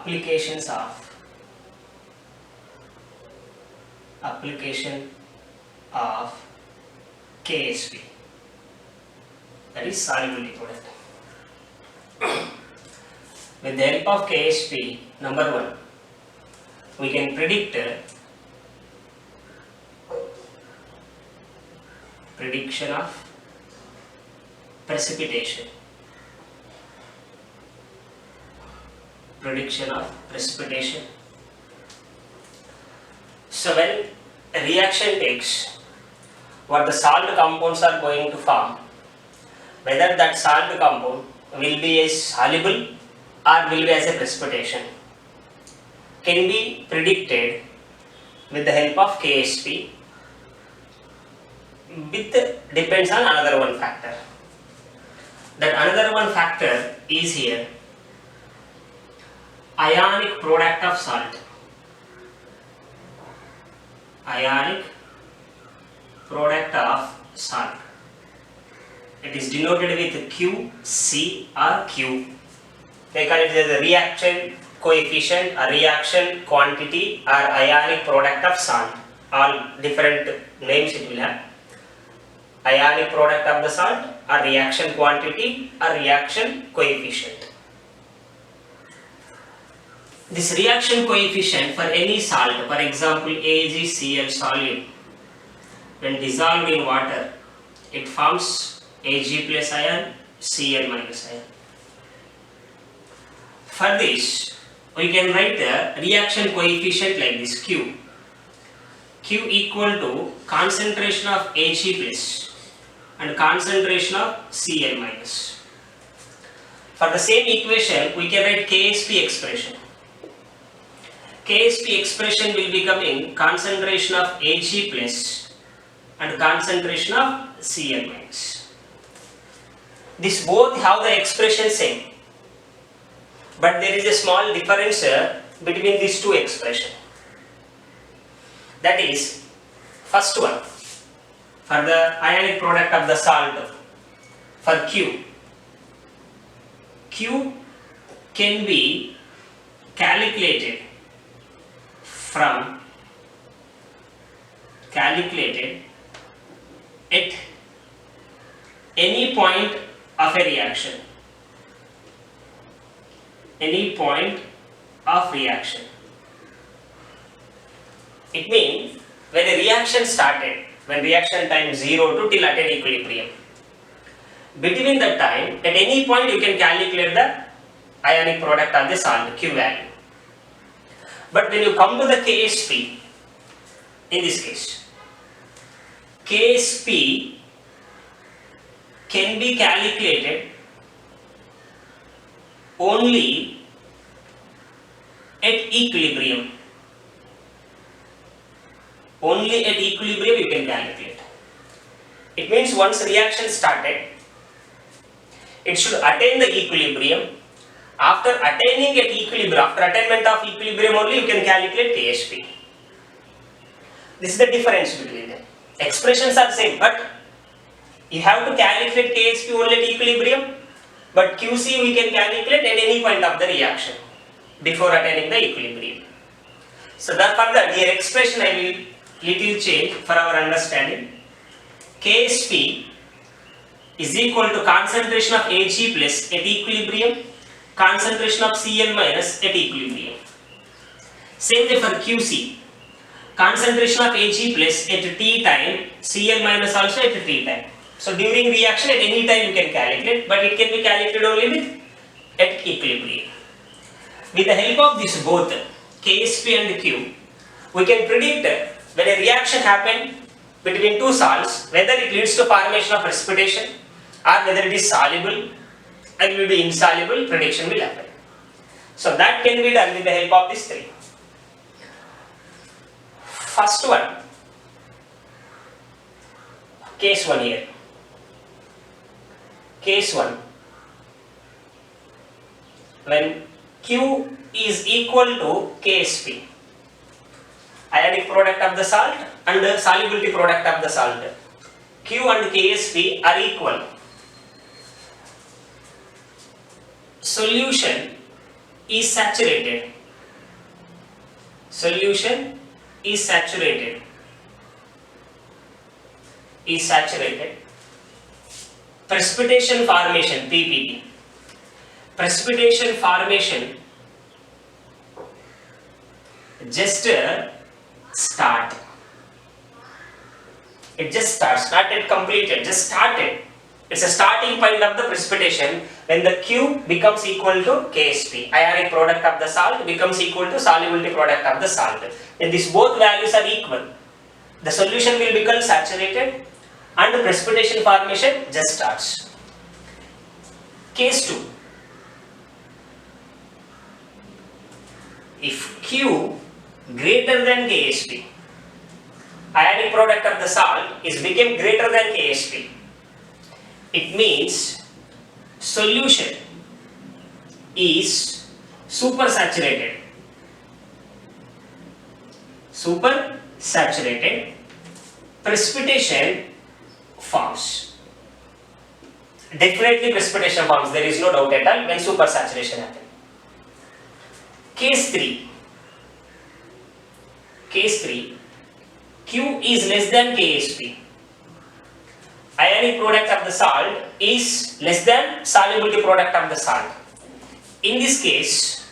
application of KSP, that is solubility product. With the help of KSP, number one, we can predict prediction of precipitation. So when a reaction takes, what the salt compounds are going to form, whether that salt compound will be as soluble or will be as a precipitation, can be predicted with the help of KSP. Depends on another one factor. That another one factor is here ionic product of salt. Ionic product of salt. It is denoted with Q, C or Q. They call it as a reaction coefficient, a reaction quantity or ionic product of salt. All different names it will have. Ionic product of the salt, or reaction quantity, or reaction coefficient. This reaction coefficient for any salt, for example AgCl solid, when dissolved in water, it forms Ag plus ion, Cl minus ion. For this, we can write the reaction coefficient like this, Q. Q equal to concentration of Ag plus and concentration of Cl minus. For the same equation, we can write KSP expression. KSP expression will becoming concentration of Ag plus and concentration of Cl minus. This both have the expression same, but there is a small difference between these two expressions. That is, first one, for the ionic product of the salt, for Q can be calculated at any point of a reaction. It means when a reaction started, when reaction time 0 to till attain equilibrium, between that time, at any point you can calculate the ionic product of the salt, Q value. But when you come to the KSP, in this case, KSP can be calculated only at equilibrium. Only at equilibrium you can calculate. It means once reaction started, it should attain the equilibrium. After attaining at equilibrium, after attainment of equilibrium only you can calculate KSP. This is the difference between them. Expressions are same, but you have to calculate KSP only at equilibrium, but QC we can calculate at any point of the reaction before attaining the equilibrium. So therefore the here expression I will little change for our understanding. KSP is equal to concentration of Ag plus at equilibrium, concentration of Cl minus at equilibrium. Same way for QC, concentration of Ag plus at T time, Cl minus also at T time. So during reaction at any time you can calculate, but it can be calculated only with at equilibrium. With the help of this both KSP and Q, we can predict when a reaction happens between two salts, whether it leads to formation of precipitation or whether it is soluble and will be insoluble, prediction will happen. So that can be done with the help of these three. First one, case 1 here. Case 1, when Q is equal to KSP, ionic product of the salt and the solubility product of the salt, Q and KSP are equal. Solution is saturated. solution is saturated. Precipitation formation, PPT. Precipitation formation just start. It just starts, not yet completed, just started. It's a starting point of the precipitation when the Q becomes equal to Ksp. Ionic product of the salt becomes equal to solubility product of the salt. When these both values are equal, the solution will become saturated and the precipitation formation just starts. Case 2. If Q greater than Ksp, ionic product of the salt is became greater than Ksp, it means solution is supersaturated. Precipitation forms. Definitely precipitation forms, there is no doubt at all when supersaturation happens. Case 3. Q is less than Ksp. Ionic product of the salt is less than solubility product of the salt. In this case,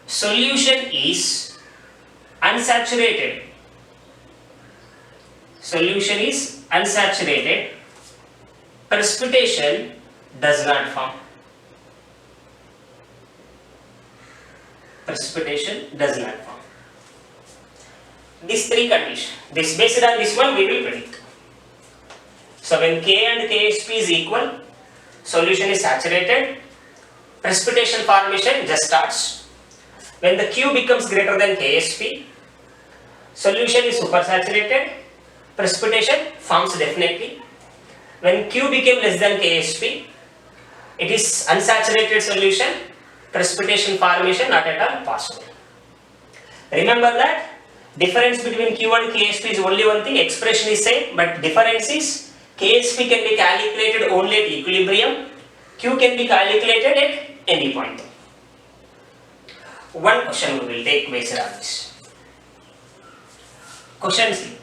solution is unsaturated. Precipitation does not form. These three conditions. Based on this one we will predict. So when K and Ksp is equal, solution is saturated, precipitation formation just starts. When the Q becomes greater than Ksp, solution is supersaturated, precipitation forms definitely. When Q became less than Ksp, it is unsaturated solution, precipitation formation not at all possible. Remember that difference between Q and Ksp is only one thing, expression is same, but difference is Ksp can be calculated only at equilibrium, Q can be calculated at any point. One question we will take based on this. Question C.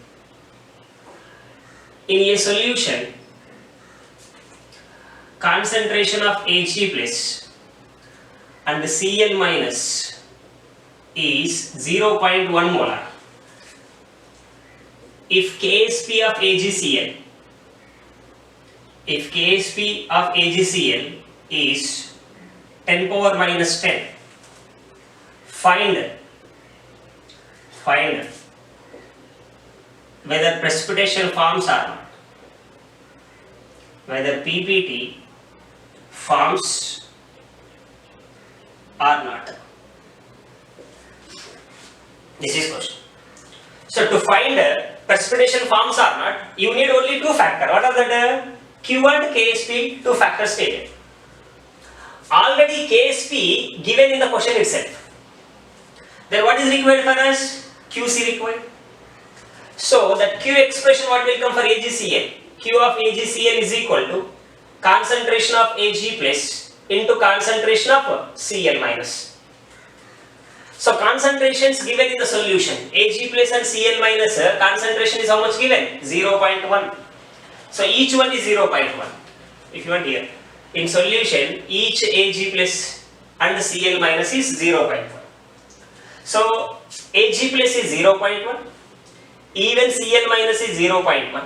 In a solution, concentration of Ag plus and Cl minus is 0.1 molar. If Ksp of AgCl is 10 power minus 10, find whether precipitation forms or not, whether PPT forms or not. This is question. So to find precipitation forms or not, you need only two factors. What are the Q and Ksp, two factors stated. Already Ksp given in the question itself. Then what is required for us? QC required. So that Q expression what will come for AgCl? Q of AgCl is equal to concentration of Ag plus into concentration of Cl minus. So concentrations given in the solution, Ag plus and Cl minus, concentration is how much given? 0.1. So each one is 0.1. If you want here, in solution each Ag plus and Cl minus is 0.1. So Ag plus is 0.1, even Cl minus is 0.1.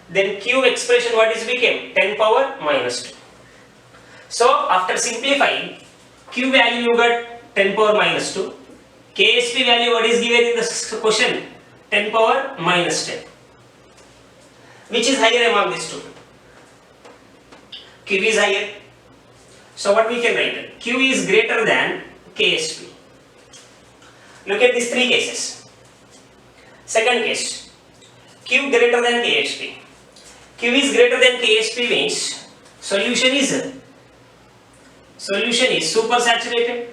Then Q expression what is became? 10 power minus 2. So after simplifying, Q value you got 10 power minus 2. Ksp value what is given in the question? 10 power minus 10. Which is higher among these two? Q is higher. So what we can write? Q is greater than Ksp. Look at these three cases. Second case, Q greater than Ksp. Q is greater than Ksp means solution is supersaturated.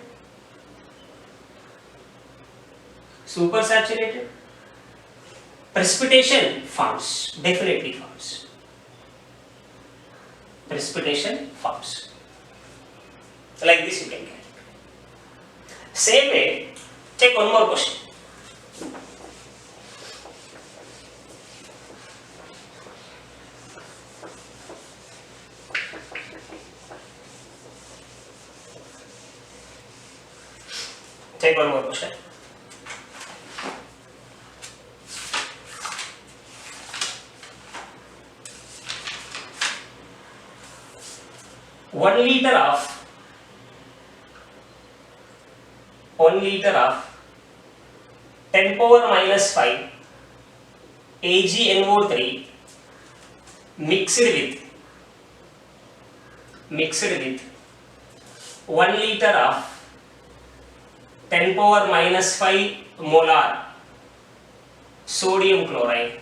Precipitation forms, definitely forms. Like this you can get. Same way, take one more question. take one more question. One liter of 10 power minus 5 AgNO3 mixed with 1 liter of 10 power minus 5 molar sodium chloride.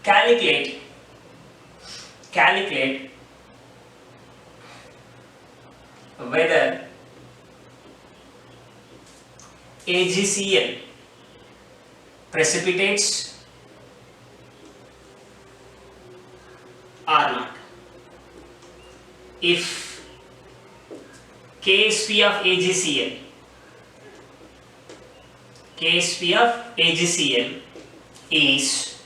Calculate whether AgCl precipitates or not. If Ksp of AgCl is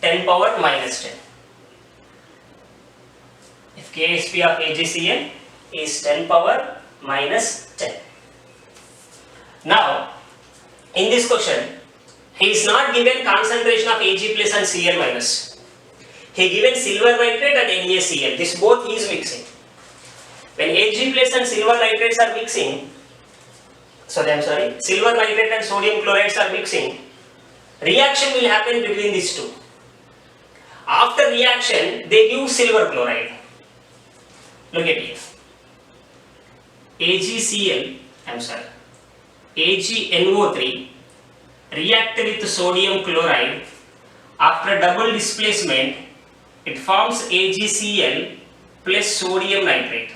10 power minus 10. If Ksp of AgCl is 10 power minus 10. Now, in this question, he is not given concentration of Ag plus and Cl minus. He given silver nitrate and NaCl. This both he is mixing. When Ag plus and silver nitrates are mixing, silver nitrate and sodium chlorides are mixing, reaction will happen between these two. After reaction, they give silver chloride. Look at here. AgNO3 react with sodium chloride. After double displacement, it forms AgCl plus sodium nitrate.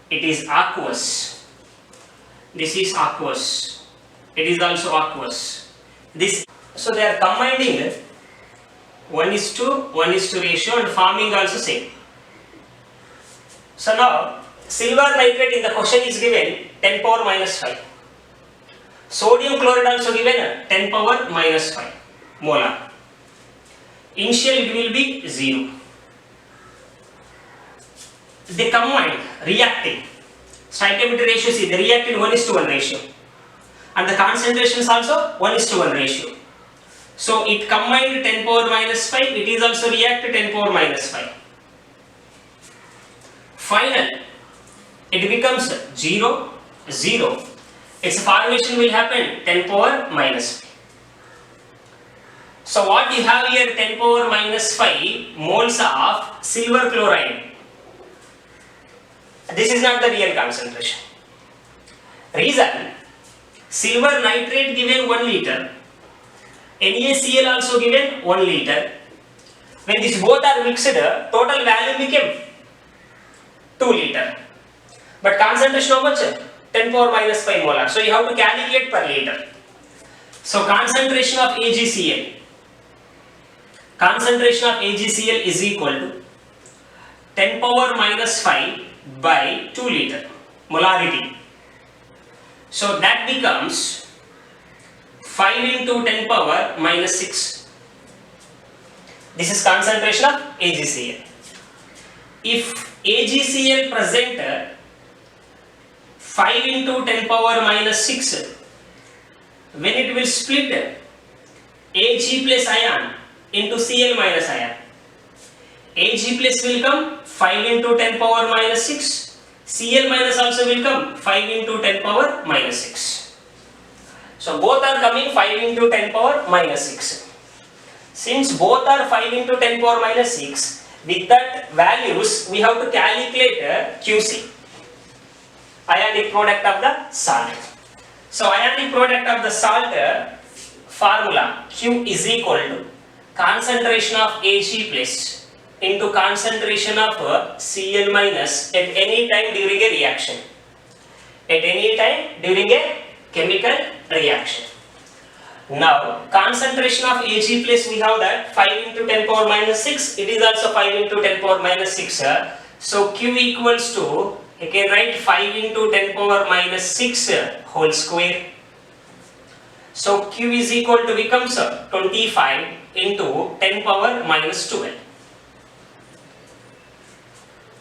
It is aqueous. This is aqueous. It is also aqueous. So they are combining 1:1 ratio and forming also same. So now silver nitrate in the question is given 10 power minus 5. Sodium chloride also given 10 power minus 5 molar. Initial it will be 0. They combine reacting. Stoichiometry ratio, see, they react in 1:1 ratio. And the concentration is also 1:1 ratio. So it combined 10 power minus 5, it is also reacted 10 power minus 5. Final, it becomes 0, 0. Its formation will happen 10 power minus 5. So what you have here, 10 power minus 5 moles of silver chloride. This is not the real concentration. Reason, silver nitrate given 1 liter, NaCl also given 1 liter. When these both are mixed, total value became 2 liter. But concentration how much? 10 power minus 5 molar. So you have to calculate per liter. So concentration of AgCl is equal to 10 power minus 5 by 2 liter molarity. So that becomes 5 into 10 power minus 6. This is concentration of AgCl. If AgCl present 5 into 10 power minus 6, when it will split Ag plus ion into Cl minus ion, Ag plus will come 5 into 10 power minus 6, Cl minus also will come 5 into 10 power minus 6. So both are coming 5 into 10 power minus 6. Since both are 5 into 10 power minus 6, with that values we have to calculate QC, ionic product of the salt. So ionic product of the salt formula, Q is equal to concentration of Ag plus into concentration of Cl minus at any time during a reaction. At any time during a chemical reaction. Now concentration of Ag plus we have that 5 into 10 power minus 6. It is also 5 into 10 power minus 6. So Q equals to, you can write 5 into 10 power minus 6 whole square. So Q is equal to becomes 25 into 10 power minus 12.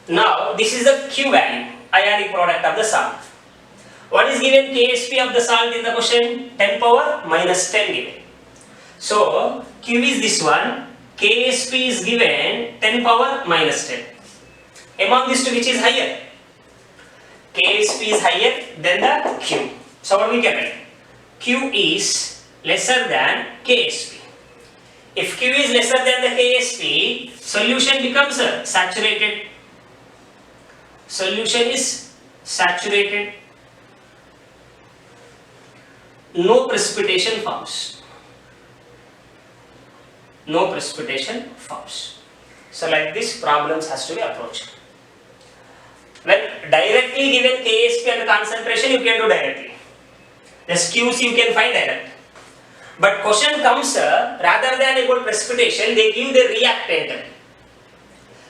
Now this is the Q value, ionic product of the salt. What is given KSP of the salt in the question? 10 power minus 10 given. So Q is this one, KSP is given 10 power minus 10. Among these two, which is higher? KSP is higher than the Q. So what we can write? Q is lesser than KSP. If Q is lesser than the KSP, solution becomes saturated. Solution is saturated. No precipitation forms. No precipitation forms. So like this, problems has to be approached. When directly given KSP and concentration, you can do directly. Just Qc you can find direct. But question comes, rather than about precipitation, they give the reactant.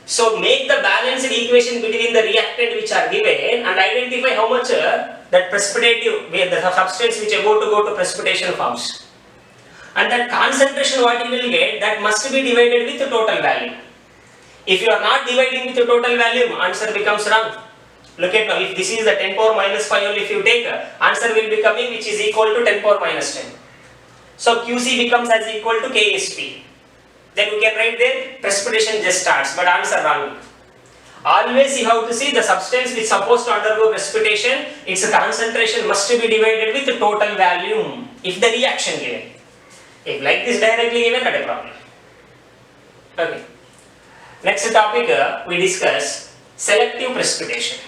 So make the balanced equation between the reactant which are given and identify how much that precipitative, the substance which are about to go to precipitation forms. And that concentration what you will get, that must be divided with the total value. If you are not dividing with the total value, answer becomes wrong. Look at now, if this is the 10 power minus 5 only, if you take, answer will be coming which is equal to 10 power minus 10. So QC becomes as equal to KSP. Then we can write there precipitation just starts, but answer wrong. Always you have to see the substance which is supposed to undergo precipitation, its concentration must be divided with the total volume if the reaction given. If like this directly given, not a problem. Okay. Next topic we discuss selective precipitation.